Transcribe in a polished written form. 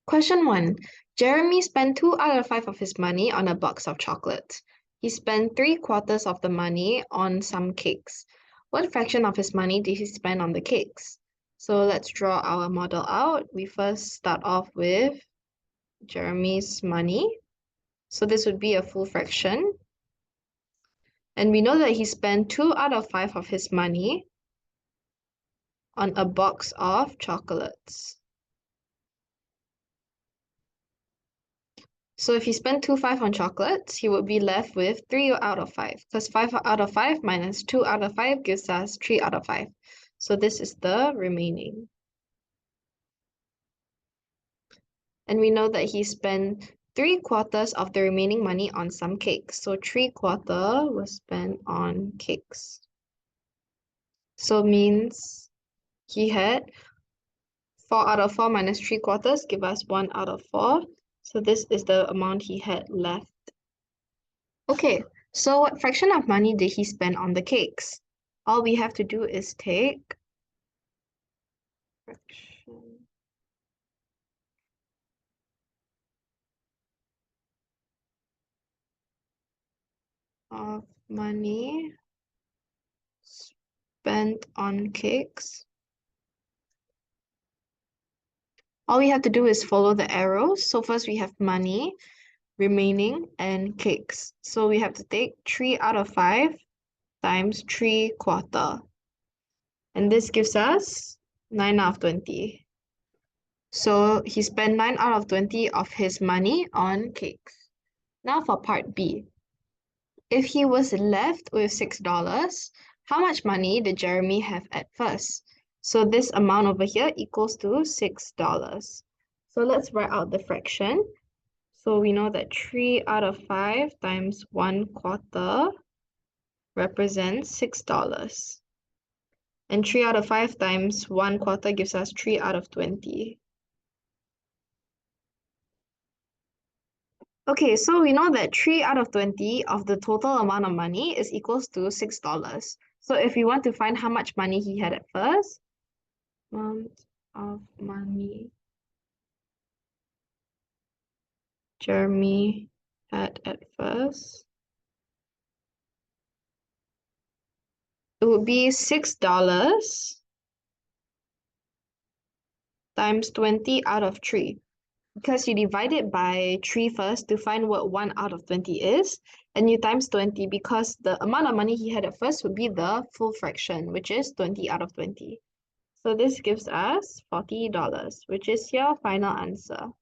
Question 1. Jeremy spent 2 out of 5 of his money on a box of chocolates. He spent 3/4 of the money on some cakes. What fraction of his money did he spend on the cakes? So let's draw our model out. We first start off with Jeremy's money. So this would be a full fraction. And we know that he spent 2 out of 5 of his money on a box of chocolates. So if he spent 2/5 on chocolates, he would be left with 3 out of 5, because 5 out of 5 minus 2 out of 5 gives us 3 out of 5. So this is the remaining. And we know that he spent 3/4 of the remaining money on some cakes. So 3/4 was spent on cakes. So means he had 4 out of 4 minus 3/4 give us 1 out of 4. So this is the amount he had left. Okay, so what fraction of money did he spend on the cakes? All we have to do is take fraction of money spent on cakes. All we have to do is follow the arrows. So first we have money, remaining, and cakes. So we have to take 3 out of 5 times 3/4. And this gives us 9 out of 20. So he spent 9 out of 20 of his money on cakes. Now for part B. If he was left with $6, how much money did Jeremy have at first? So this amount over here equals to $6. So let's write out the fraction. So we know that 3 out of 5 times 1/4 represents $6. And 3 out of 5 times 1/4 gives us 3 out of 20. Okay, so we know that 3 out of 20 of the total amount of money is equals to $6. So if we want to find how much money he had at first, amount of money Jeremy had at first, it would be $6 times 20 out of 3. Because you divide it by 3 first to find what 1 out of 20 is, and you times 20 because the amount of money he had at first would be the full fraction, which is 20 out of 20. So this gives us $40, which is your final answer.